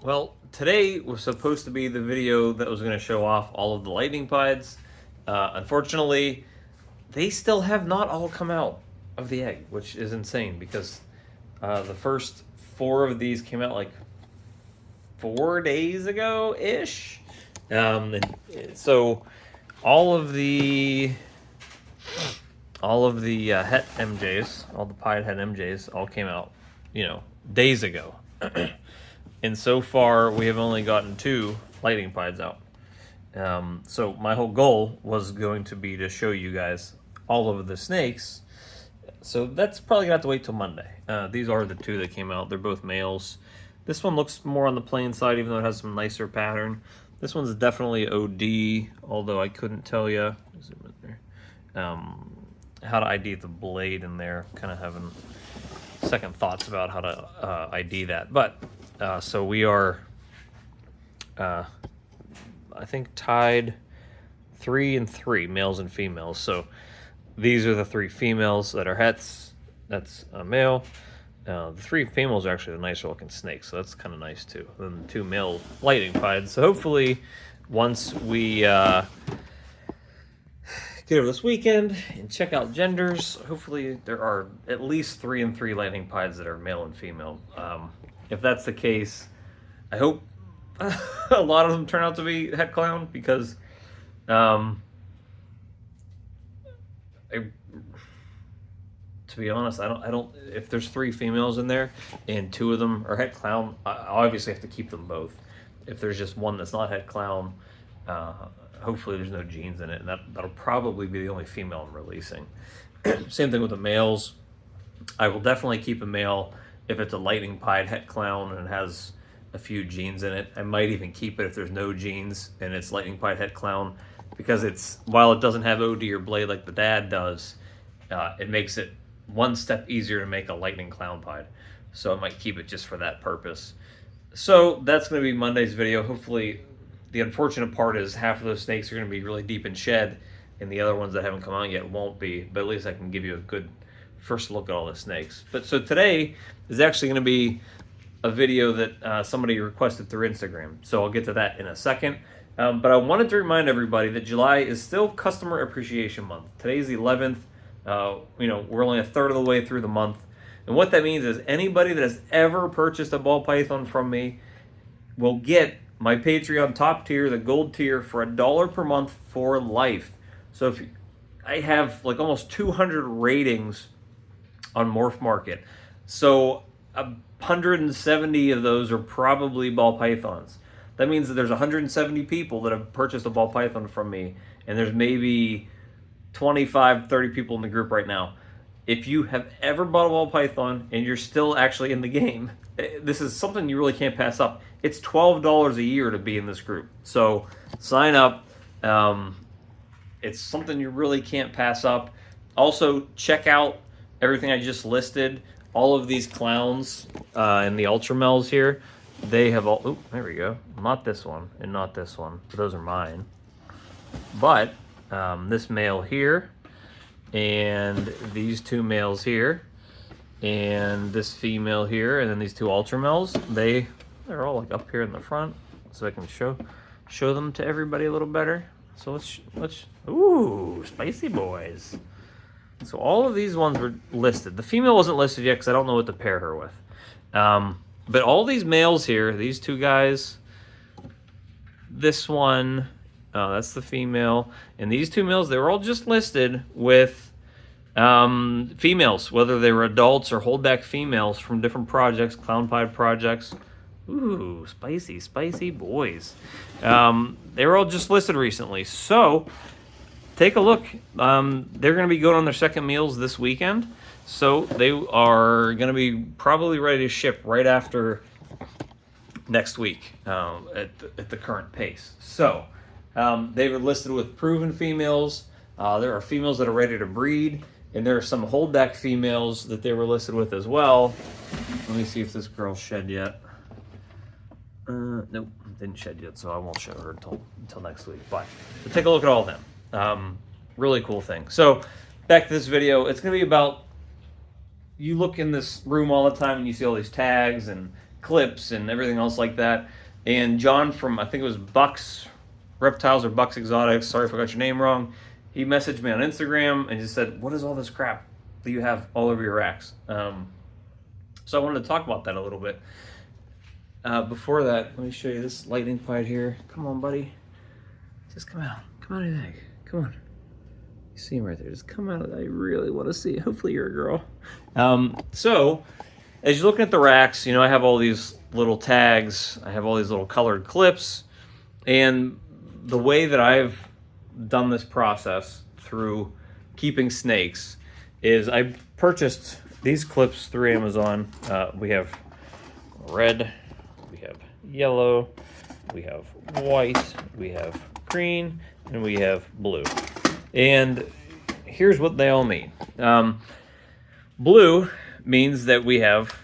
Well, today was supposed to be the video that was going to show off all of the lightning pods. Unfortunately, they still have not all come out of the egg, which is insane because the first 4 of these came out like 4 days ago ish. So all of the het MJs, all the pied het MJs, all came out, days ago. And so far, we have only gotten 2 lightning pieds out. So my whole goal was going to be to show you guys all of the snakes. So that's probably gonna have to wait till Monday. These are the 2 that came out. They're both males. This one looks more on the plain side, even though it has some nicer pattern. This one's definitely OD, although I couldn't tell you how to ID the blade in there. Kind of having second thoughts about how to ID that. But so we are, I think, tied 3 and 3, males and females. So these are the 3 females that are hets. That's a male. The 3 females are actually the nicer looking snakes, so that's kind of nice too. And the 2 male lightning pieds. So hopefully, once we get over this weekend and check out genders, hopefully there are at least 3 and 3 lightning pieds that are male and female. If that's the case, I hope a lot of them turn out to be het clown because to be honest, I don't. If there's 3 females in there and 2 of them are het clown, I obviously have to keep them both. If there's just one that's not het clown, hopefully there's no genes in it, and that'll probably be the only female I'm releasing. Same thing with the males. I will definitely keep a male if it's a lightning pied het clown and it has a few genes in it. I might even keep it if there's no genes and it's lightning pied het clown, because while it doesn't have OD or blade like the dad does, it makes it one step easier to make a lightning clown pied. So I might keep it just for that purpose. So that's going to be Monday's video. Hopefully, the unfortunate part is half of those snakes are going to be really deep in shed, and the other ones that haven't come out yet won't be. But at least I can give you a good first look at all the snakes. But so today is actually going to be a video that somebody requested through Instagram. So I'll get to that in a second. But I wanted to remind everybody that July is still Customer Appreciation Month. Today's the 11th. We're only a third of the way through the month. And what that means is anybody that has ever purchased a ball python from me will get my Patreon top tier, the gold tier, for $1 per month for life. So I have like almost 200 ratings on Morph Market. So 170 of those are probably ball pythons. That means that there's 170 people that have purchased a ball python from me, and there's maybe 25, 30 people in the group right now. If you have ever bought a ball python and you're still actually in the game, this is something you really can't pass up. It's $12 a year to be in this group. So sign up. It's something you really can't pass up. Also, check out everything I just listed. All of these clowns and the Ultramels here, they have all... Oh, there we go. Not this one and not this one. Those are mine. But this male here, and these 2 males here, and this female here, and then these 2 Ultramels, they're all like up here in the front, so I can show them to everybody a little better. So let's ooh, spicy boys. So all of these ones were listed. The female wasn't listed yet because I don't know what to pair her with. But all these males here, these 2 guys, this one, that's the female, and these 2 males, they were all just listed with females, whether they were adults or holdback females from different projects, clown pied projects. Ooh, spicy boys. They were all just listed recently, so take a look. They're going to be going on their second meals this weekend, so they are going to be probably ready to ship right after next week at the current pace. So they were listed with proven females. There are females that are ready to breed, and there are some holdback females that they were listed with as well. Let me see if this girl's shed yet. Nope, didn't shed yet, so I won't show her until next week. But so take a look at all of them. Really cool thing. So back to this video. It's going to be about, you look in this room all the time and you see all these tags and clips and everything else like that. And John from, I think it was Bucks Reptiles or Bucks Exotics, sorry if I got your name wrong, he messaged me on Instagram and just said, what is all this crap that you have all over your racks? So I wanted to talk about that a little bit. Before that, let me show you this lightning fight here. Come on, buddy. Just come out. Come out of the egg. Come on. You see him right there. Just come out. I really want to see it. Hopefully you're a girl. So, as you're looking at the racks, I have all these little tags. I have all these little colored clips. And the way that I've done this process through keeping snakes is I purchased these clips through Amazon. We have red, we have yellow, we have white, we have green, and we have blue. And here's what they all mean. Blue means that we have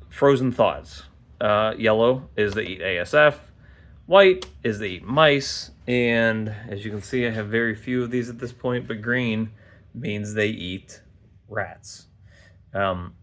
frozen thaweds. Yellow is they eat ASF. White is they eat mice. And as you can see, I have very few of these at this point, but green means they eat rats.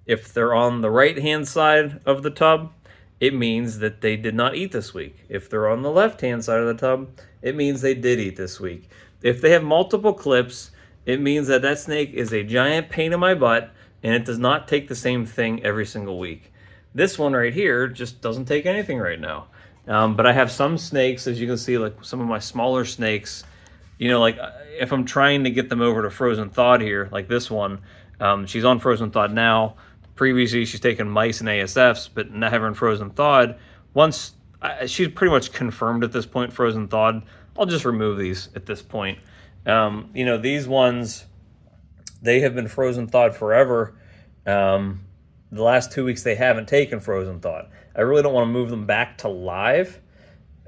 If they're on the right-hand side of the tub, it means that they did not eat this week. If they're on the left-hand side of the tub, it means they did eat this week. If they have multiple clips, it means that that snake is a giant pain in my butt, and it does not take the same thing every single week. This one right here just doesn't take anything right now. But I have some snakes, as you can see, like some of my smaller snakes, like if I'm trying to get them over to frozen thawed here, like this one, she's on frozen thawed now. Previously, she's taken mice and ASFs, but not having frozen thawed. Once she's pretty much confirmed at this point, frozen thawed, I'll just remove these at this point. These ones, they have been frozen thawed forever. The last 2 weeks, they haven't taken frozen thawed. I really don't want to move them back to live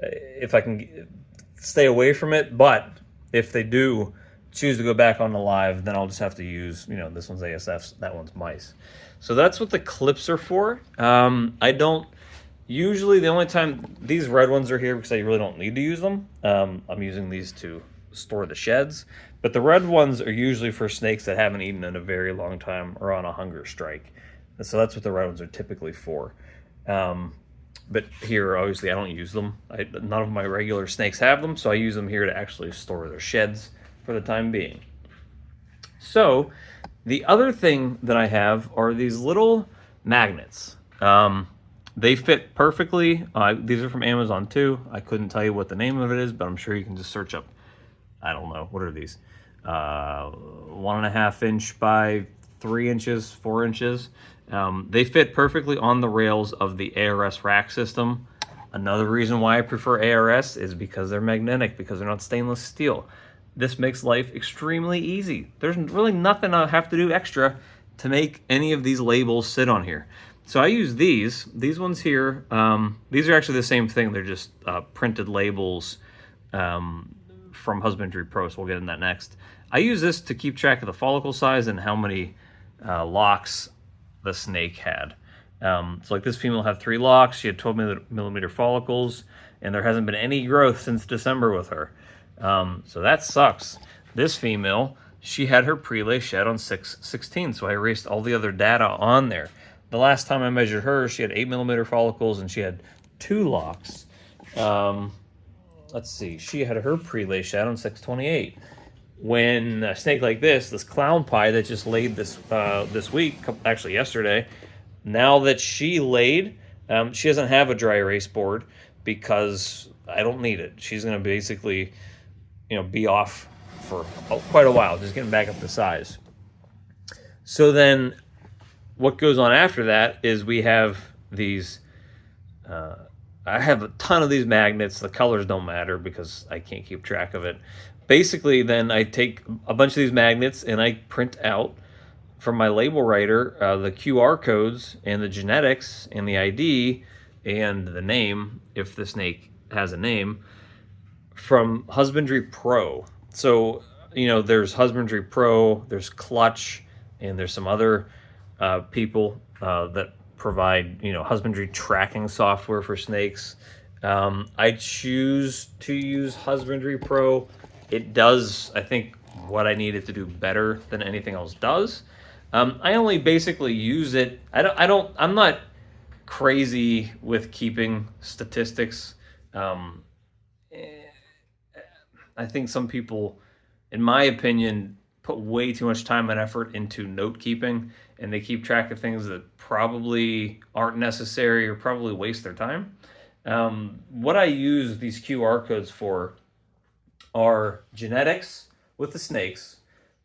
if I can stay away from it. But if they do choose to go back on the live, then I'll just have to use, this one's ASFs, that one's mice. So that's what the clips are for. I don't, usually the only time these red ones are here because I really don't need to use them. I'm using these to store the sheds. But the red ones are usually for snakes that haven't eaten in a very long time or on a hunger strike. And so that's what the red ones are typically for. But here, obviously, I don't use them. None of my regular snakes have them, so I use them here to actually store their sheds for the time being. So, the other thing that I have are these little magnets. They fit perfectly. These are from Amazon too. I couldn't tell you what the name of it is, but I'm sure you can just search up, I don't know, what are these? 1.5 inch by 3 inches, 4 inches. They fit perfectly on the rails of the ARS rack system. Another reason why I prefer ARS is because they're magnetic, because they're not stainless steel. This makes life extremely easy. There's really nothing I have to do extra to make any of these labels sit on here. So I use these ones here. These are actually the same thing. They're just printed labels from Husbandry Pro, so we'll get into that next. I use this to keep track of the follicle size and how many locks the snake had. So like this female had 3 locks. She had 12 millimeter follicles, and there hasn't been any growth since December with her. So that sucks. This female, she had her prelay shed on 6/16, so I erased all the other data on there. The last time I measured her, she had 8 millimeter follicles and she had 2 locks. Let's see, she had her prelay shed on 6/28. When a snake like this clown pie that just laid this week, actually yesterday, now that she laid, she doesn't have a dry erase board because I don't need it. She's going to basically, be off for quite a while, just getting back up to size. So then what goes on after that is we have these, I have a ton of these magnets. The colors don't matter because I can't keep track of it. Basically, then I take a bunch of these magnets and I print out from my label writer the QR codes and the genetics and the ID and the name, if the snake has a name, from Husbandry Pro. So, there's Husbandry Pro, there's Clutch, and there's some other people that provide, husbandry tracking software for snakes. I choose to use Husbandry Pro. It does, I think, what I need it to do better than anything else does. I only basically use it. I'm not crazy with keeping statistics. Um, I think some people, in my opinion, put way too much time and effort into note keeping, and they keep track of things that probably aren't necessary or probably waste their time. What I use these QR codes for are genetics with the snakes.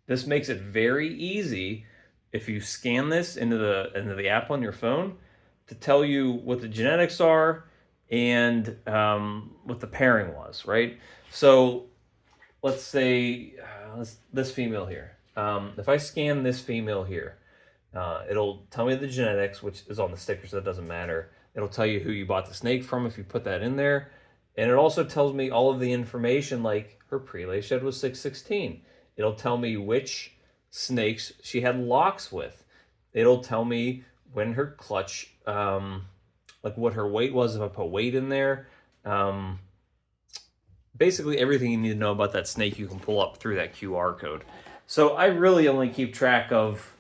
This makes it very easy if you scan this into the app on your phone to tell you what the genetics are and what the pairing was, right? So let's say this female here. If I scan this female here, it'll tell me the genetics, which is on the sticker, so that doesn't matter. It'll tell you who you bought the snake from if you put that in there. And it also tells me all of the information, like her prelay shed was 616. It'll tell me which snakes she had locks with. It'll tell me when her clutch, like what her weight was if I put weight in there. Basically everything you need to know about that snake you can pull up through that QR code. So I really only keep track of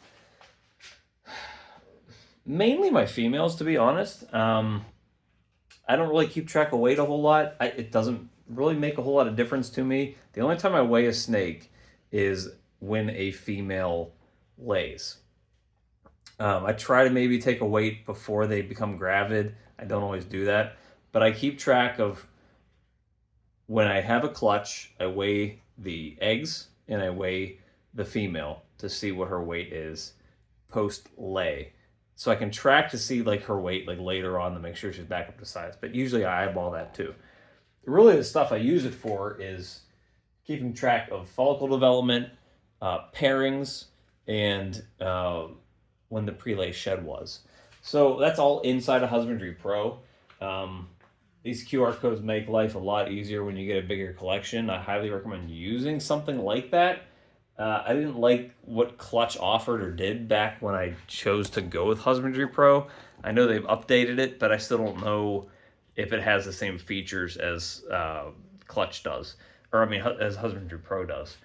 mainly my females, to be honest. I don't really keep track of weight a whole lot. It doesn't really make a whole lot of difference to me. The only time I weigh a snake is when a female lays. I try to maybe take a weight before they become gravid. I don't always do that, but I keep track of when I have a clutch. I weigh the eggs and I weigh the female to see what her weight is post lay. So I can track to see like her weight like later on to make sure she's back up to size. But usually I eyeball that too. Really the stuff I use it for is keeping track of follicle development, pairings, and when the prelay shed was. So that's all inside of Husbandry Pro. These QR codes make life a lot easier when you get a bigger collection. I highly recommend using something like that. I didn't like what Clutch offered or did back when I chose to go with Husbandry Pro. I know they've updated it, but I still don't know if it has the same features as Clutch does, or I mean, as Husbandry Pro does.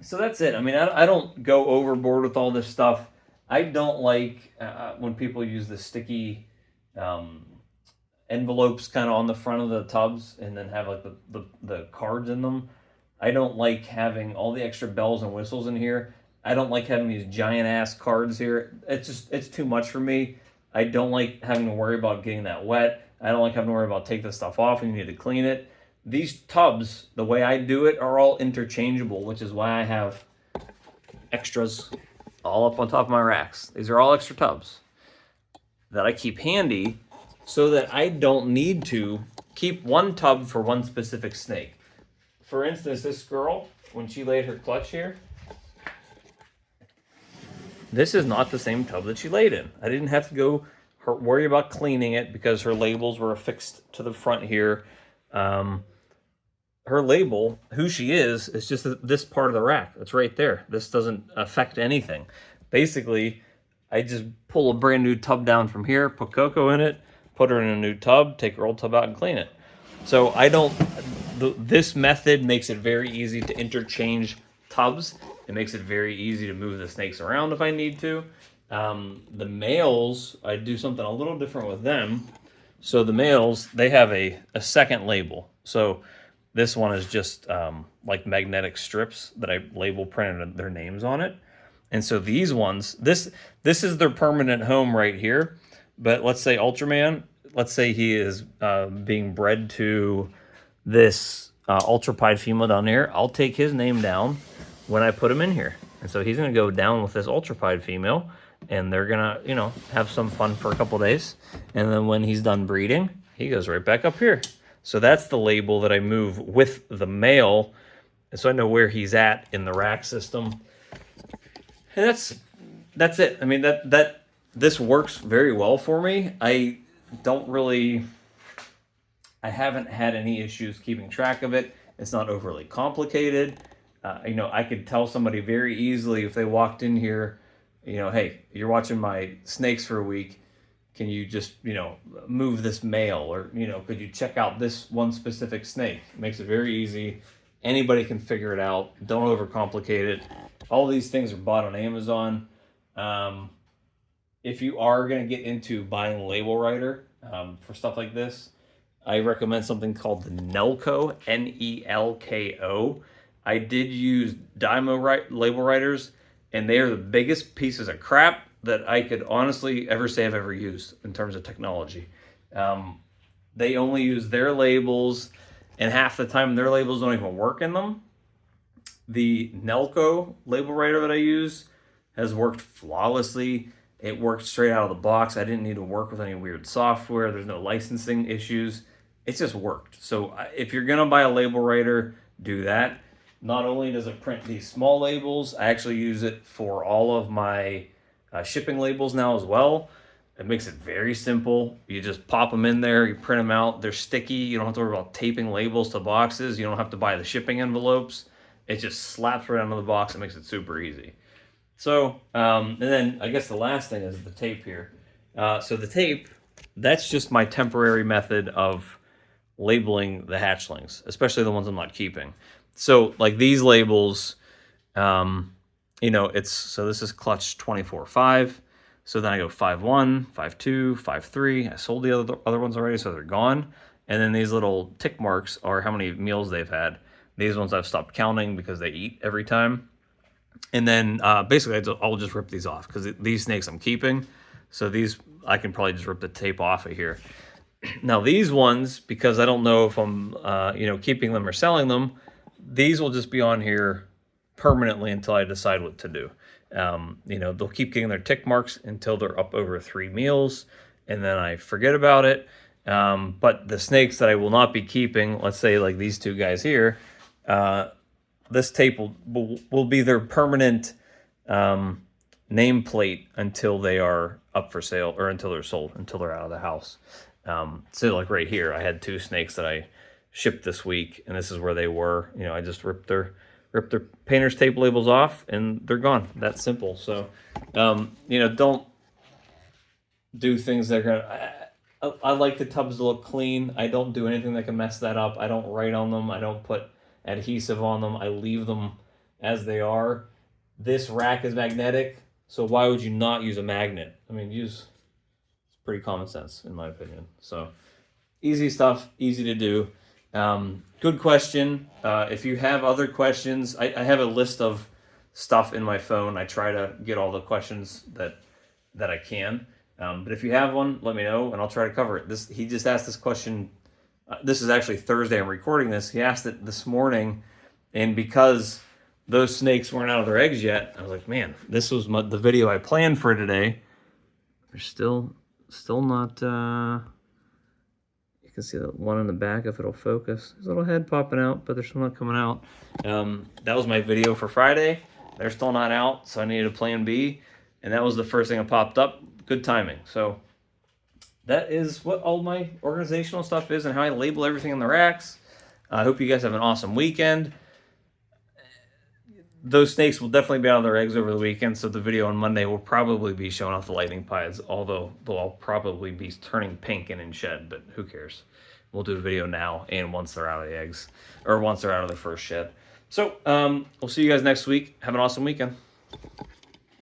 So that's it. I mean, I don't go overboard with all this stuff. I don't like when people use the sticky envelopes kind of on the front of the tubs and then have like the cards in them. I don't like having all the extra bells and whistles in here. I don't like having these giant ass cards here. It's too much for me. I don't like having to worry about getting that wet. I don't like having to worry about take this stuff off and you need to clean it. These tubs, the way I do it, are all interchangeable, which is why I have extras all up on top of my racks. These are all extra tubs that I keep handy so that I don't need to keep one tub for one specific snake. For instance, this girl, when she laid her clutch here, this is not the same tub that she laid in. I didn't have to go worry about cleaning it because her labels were affixed to the front here. Her label, who she is just this part of the rack. It's right there. This doesn't affect anything. Basically, I just pull a brand new tub down from here, put Coco in it, put her in a new tub, take her old tub out and clean it. So I don't... This method makes it very easy to interchange tubs. It makes it very easy to move the snakes around if I need to. The males, I do something a little different with them. So the males, they have a second label. So this one is just like magnetic strips that I label printed their names on it. And so these ones, this is their permanent home right here. But let's say Ultraman, let's say he is being bred to this ultra pied female down here. I'll take his name down when I put him in here. And so he's going to go down with this ultra pied female, and they're going to, you know, have some fun for a couple days. And then when he's done breeding, he goes right back up here. So that's the label that I move with the male. And so I know where he's at in the rack system. And that's it. I mean, this works very well for me. I haven't had any issues keeping track of it. It's not overly complicated. You know, I could tell somebody very easily if they walked in here, you know, hey, you're watching my snakes for a week. Can you just, you know, move this male? Or, you know, could you check out this one specific snake? It makes it very easy. Anybody can figure it out. Don't overcomplicate it. All these things are bought on Amazon. if you are going to get into buying a label writer for stuff like this, I recommend something called the Nelco, Nelko. I did use Dymo label writers, and they are the biggest pieces of crap that I could honestly ever say I've ever used in terms of technology. They only use their labels, and half the time their labels don't even work in them. The Nelco label writer that I use has worked flawlessly. It worked straight out of the box. I didn't need to work with any weird software. There's no licensing issues. It just worked. So if you're going to buy a label writer, do that. Not only does it print these small labels, I actually use it for all of my shipping labels now as well. It makes it very simple. You just pop them in there, you print them out. They're sticky. You don't have to worry about taping labels to boxes. You don't have to buy the shipping envelopes. It just slaps right onto the box and makes it super easy. So, and then I guess the last thing is the tape here. So the tape, that's just my temporary method of labeling the hatchlings, especially the ones I'm not keeping. So like these labels, you know, so this is clutch 24.5. So then I go 5.1, 5.2, 5.3. I sold the other ones already, so they're gone. And then these little tick marks are how many meals they've had. These ones I've stopped counting because they eat every time. And then basically I'll just rip these off because these snakes I'm keeping. So these, I can probably just rip the tape off of here. Now these ones, because I don't know if I'm you know, keeping them or selling them, these will just be on here permanently until I decide what to do. You know, they'll keep getting their tick marks until they're up over 3 meals, and then I forget about it. But the snakes that I will not be keeping, let's say like these two guys here, this tape will be their permanent nameplate until they are up for sale, or until they're sold, until they're out of the house. So like right here, I had 2 snakes that I shipped this week, and this is where they were. You know, I just ripped their painter's tape labels off, and they're gone. That's simple. So, you know, don't do things that are gonna. I like the tubs to look clean. I don't do anything that can mess that up. I don't write on them. I don't put adhesive on them. I leave them as they are. This rack is magnetic, so why would you not use a magnet? I mean, it's pretty common sense in my opinion. So easy stuff, easy to do. Good question. If you have other questions, I have a list of stuff in my phone. I try to get all the questions that I can. But if you have one, let me know and I'll try to cover it. He just asked this question. This is actually Thursday. I'm recording this. He asked it this morning, and because those snakes weren't out of their eggs yet, I was like, man, this was the video I planned for today. They're still not. You can see the one in the back if it'll focus. There's a little head popping out, but they're still not coming out. That was my video for Friday. They're still not out, so I needed a plan B, and that was the first thing that popped up. Good timing. So that is what all my organizational stuff is and how I label everything in the racks. I hope you guys have an awesome weekend. Those snakes will definitely be out of their eggs over the weekend, so the video on Monday will probably be showing off the lightning pies, although they'll all probably be turning pink and in shed, but who cares? We'll do a video now and once they're out of the eggs, or once they're out of their first shed. So we'll see you guys next week. Have an awesome weekend.